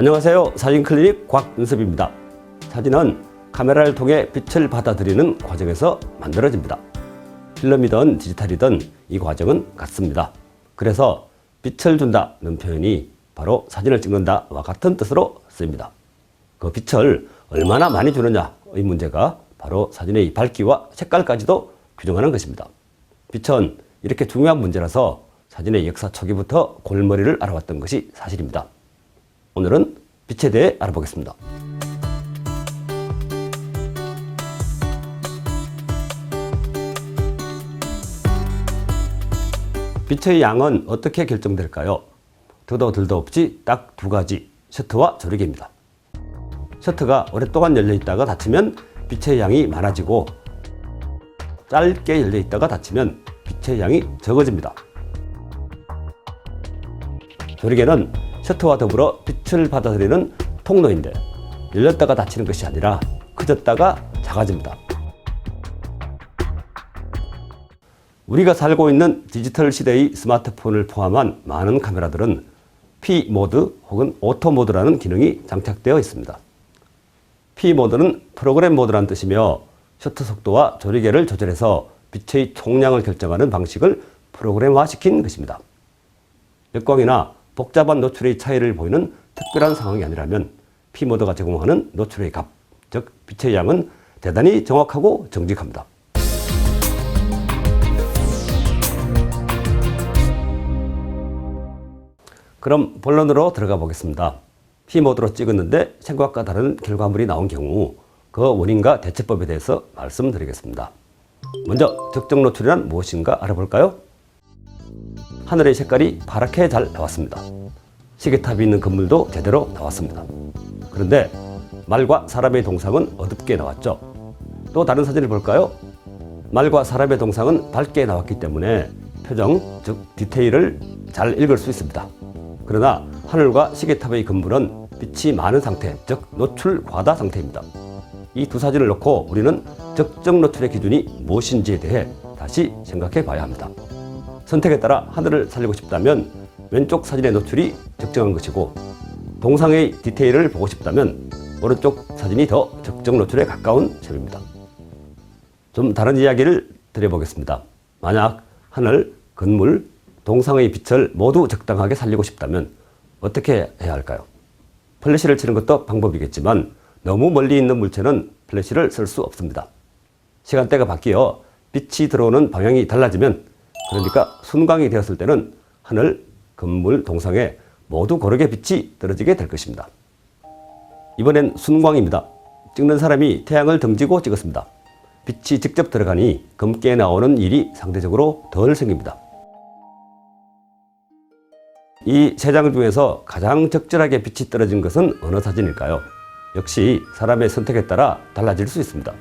안녕하세요. 사진클리닉 곽은섭입니다. 사진은 카메라를 통해 빛을 받아들이는 과정에서 만들어집니다. 필름이든 디지털이든 이 과정은 같습니다. 그래서 빛을 준다는 표현이 바로 사진을 찍는다와 같은 뜻으로 쓰입니다. 그 빛을 얼마나 많이 주느냐의 문제가 바로 사진의 밝기와 색깔까지도 규정하는 것입니다. 빛은 이렇게 중요한 문제라서 사진의 역사 초기부터 골머리를 앓아왔던 것이 사실입니다. 오늘은 빛에 대해 알아보겠습니다. 빛의 양은 어떻게 결정될까요? 더도 덜도 없이 딱 두 가지, 셔터와 조리개입니다. 셔터가 오랫동안 열려있다가 닫히면 빛의 양이 많아지고 짧게 열려있다가 닫히면 빛의 양이 적어집니다. 조리개는 셔터와 더불어 빛을 받아들이는 통로인데 열렸다가 닫히는 것이 아니라 커졌다가 작아집니다. 우리가 살고 있는 디지털 시대의 스마트폰을 포함한 많은 카메라들은 P 모드 혹은 오토 모드라는 기능이 장착되어 있습니다. P 모드는 프로그램 모드라는 뜻이며 셔터 속도와 조리개를 조절해서 빛의 총량을 결정하는 방식을 프로그램화시킨 것입니다. 역광이나 복잡한 노출의 차이를 보이는 특별한 상황이 아니라면 P 모드가 제공하는 노출의 값, 즉 빛의 양은 대단히 정확하고 정직합니다. 그럼 본론으로 들어가 보겠습니다. P 모드로 찍었는데 생각과 다른 결과물이 나온 경우 그 원인과 대처법에 대해서 말씀드리겠습니다. 먼저 적정 노출이란 무엇인가 알아볼까요? 하늘의 색깔이 파랗게 잘 나왔습니다. 시계탑이 있는 건물도 제대로 나왔습니다. 그런데 말과 사람의 동상은 어둡게 나왔죠. 또 다른 사진을 볼까요? 말과 사람의 동상은 밝게 나왔기 때문에 표정, 즉 디테일을 잘 읽을 수 있습니다. 그러나 하늘과 시계탑의 건물은 빛이 많은 상태, 즉 노출 과다 상태입니다. 이 두 사진을 놓고 우리는 적정 노출의 기준이 무엇인지에 대해 다시 생각해 봐야 합니다. 선택에 따라 하늘을 살리고 싶다면 왼쪽 사진의 노출이 적정한 것이고 동상의 디테일을 보고 싶다면 오른쪽 사진이 더 적정 노출에 가까운 셈입니다. 좀 다른 이야기를 드려보겠습니다. 만약 하늘, 건물, 동상의 빛을 모두 적당하게 살리고 싶다면 어떻게 해야 할까요? 플래시를 치는 것도 방법이겠지만 너무 멀리 있는 물체는 플래시를 쓸 수 없습니다. 시간대가 바뀌어 빛이 들어오는 방향이 달라지면, 그러니까 순광이 되었을 때는 하늘, 건물, 동상에 모두 고르게 빛이 떨어지게 될 것입니다. 이번엔 순광입니다. 찍는 사람이 태양을 등지고 찍었습니다. 빛이 직접 들어가니 검게 나오는 일이 상대적으로 덜 생깁니다. 이 세 장 중에서 가장 적절하게 빛이 떨어진 것은 어느 사진일까요? 역시 사람의 선택에 따라 달라질 수 있습니다.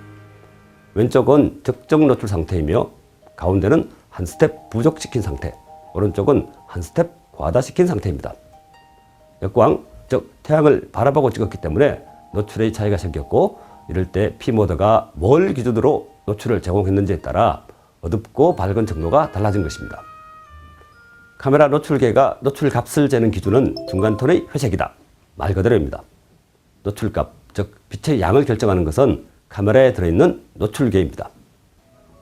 왼쪽은 적정 노출 상태이며 가운데는 한 스텝 부족시킨 상태, 오른쪽은 한 스텝 과다시킨 상태입니다. 역광, 즉 태양을 바라보고 찍었기 때문에 노출의 차이가 생겼고, 이럴 때 P 모드가 뭘 기준으로 노출을 제공했는지에 따라 어둡고 밝은 정도가 달라진 것입니다. 카메라 노출계가 노출 값을 재는 기준은 중간톤의 회색이다. 말 그대로입니다. 노출값, 즉 빛의 양을 결정하는 것은 카메라에 들어있는 노출계입니다.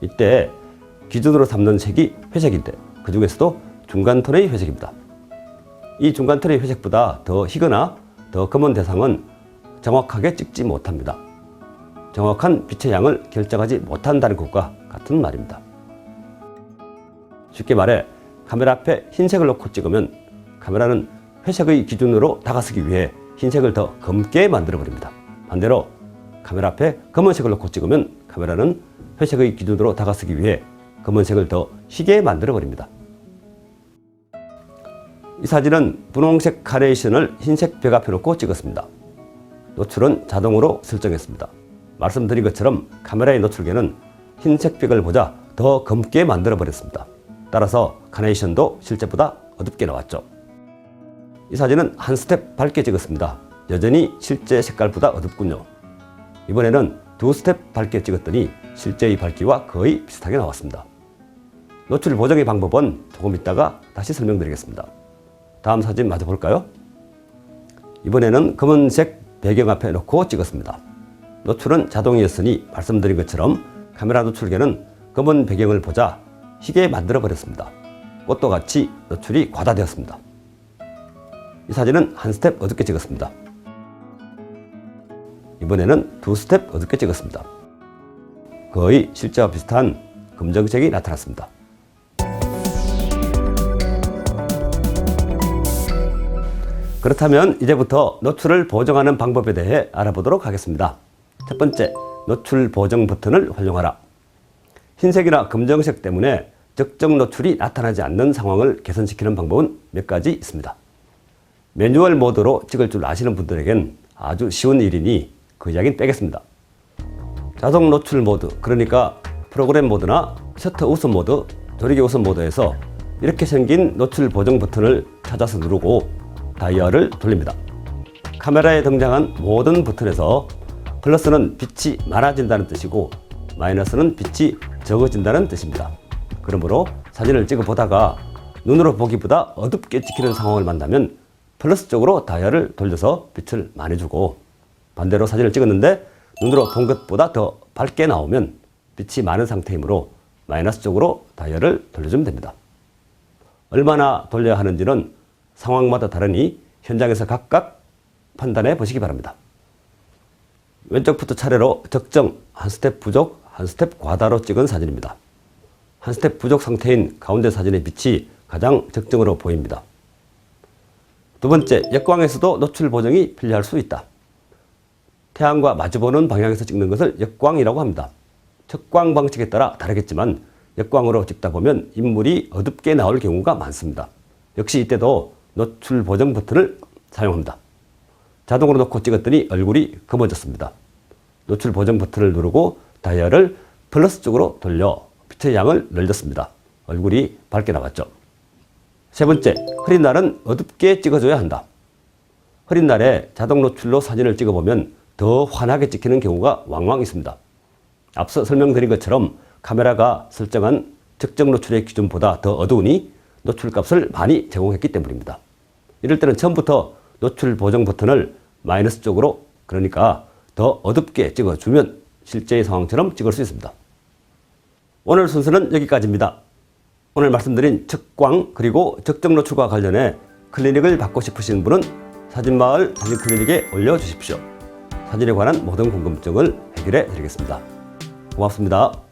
이때 기준으로 삼는 색이 회색인데 그 중에서도 중간톤의 회색입니다. 이 중간톤의 회색보다 더 희거나 더 검은 대상은 정확하게 찍지 못합니다. 정확한 빛의 양을 결정하지 못한다는 것과 같은 말입니다. 쉽게 말해 카메라 앞에 흰색을 놓고 찍으면 카메라는 회색의 기준으로 다가서기 위해 흰색을 더 검게 만들어버립니다. 반대로 카메라 앞에 검은색을 놓고 찍으면 카메라는 회색의 기준으로 다가서기 위해 검은색을 더 희게 만들어버립니다. 이 사진은 분홍색 카네이션을 흰색 벽 앞에 놓고 찍었습니다. 노출은 자동으로 설정했습니다. 말씀드린 것처럼 카메라의 노출계는 흰색 벽을 보자 더 검게 만들어버렸습니다. 따라서 카네이션도 실제보다 어둡게 나왔죠. 이 사진은 한 스텝 밝게 찍었습니다. 여전히 실제 색깔보다 어둡군요. 이번에는 두 스텝 밝게 찍었더니 실제의 밝기와 거의 비슷하게 나왔습니다. 노출 보정의 방법은 조금 이따가 다시 설명드리겠습니다. 다음 사진 마저 볼까요? 이번에는 검은색 배경 앞에 놓고 찍었습니다. 노출은 자동이었으니 말씀드린 것처럼 카메라 노출계는 검은 배경을 보자 희게 만들어 버렸습니다. 꽃도 같이 노출이 과다되었습니다. 이 사진은 한 스텝 어둡게 찍었습니다. 이번에는 두 스텝 어둡게 찍었습니다. 거의 실제와 비슷한 검정색이 나타났습니다. 그렇다면 이제부터 노출을 보정하는 방법에 대해 알아보도록 하겠습니다. 첫 번째, 노출 보정 버튼을 활용하라. 흰색이나 검정색 때문에 적정 노출이 나타나지 않는 상황을 개선시키는 방법은 몇 가지 있습니다. 매뉴얼 모드로 찍을 줄 아시는 분들에겐 아주 쉬운 일이니 그 이야기는 빼겠습니다. 자동 노출 모드, 그러니까 프로그램 모드나 셔터 우선 모드, 조리개 우선 모드에서 이렇게 생긴 노출 보정 버튼을 찾아서 누르고 다이얼을 돌립니다. 카메라에 등장한 모든 버튼에서 플러스는 빛이 많아진다는 뜻이고 마이너스는 빛이 적어진다는 뜻입니다. 그러므로 사진을 찍어 보다가 눈으로 보기보다 어둡게 찍히는 상황을 만나면 플러스 쪽으로 다이얼을 돌려서 빛을 많이 주고, 반대로 사진을 찍었는데 눈으로 본 것보다 더 밝게 나오면 빛이 많은 상태이므로 마이너스 쪽으로 다이얼을 돌려주면 됩니다. 얼마나 돌려야 하는지는 상황마다 다르니 현장에서 각각 판단해 보시기 바랍니다. 왼쪽부터 차례로 적정, 한 스텝 부족, 한 스텝 과다로 찍은 사진입니다. 한 스텝 부족 상태인 가운데 사진의 빛이 가장 적정으로 보입니다. 두 번째, 역광에서도 노출 보정이 필요할 수 있다. 태양과 마주보는 방향에서 찍는 것을 역광이라고 합니다. 측광 방식에 따라 다르겠지만 역광으로 찍다 보면 인물이 어둡게 나올 경우가 많습니다. 역시 이때도 노출 보정 버튼을 사용합니다. 자동으로 놓고 찍었더니 얼굴이 검어졌습니다. 노출 보정 버튼을 누르고 다이얼을 플러스 쪽으로 돌려 빛의 양을 늘렸습니다. 얼굴이 밝게 나왔죠. 세 번째, 흐린 날은 어둡게 찍어줘야 한다. 흐린 날에 자동 노출로 사진을 찍어보면 더 환하게 찍히는 경우가 왕왕 있습니다. 앞서 설명드린 것처럼 카메라가 설정한 적정 노출의 기준보다 더 어두우니 노출값을 많이 제공했기 때문입니다. 이럴 때는 처음부터 노출 보정 버튼을 마이너스 쪽으로, 그러니까 더 어둡게 찍어주면 실제의 상황처럼 찍을 수 있습니다. 오늘 순서는 여기까지입니다. 오늘 말씀드린 측광 그리고 적정 노출과 관련해 클리닉을 받고 싶으신 분은 사진마을 사진클리닉에 올려주십시오. 사진에 관한 모든 궁금증을 해결해 드리겠습니다. 고맙습니다.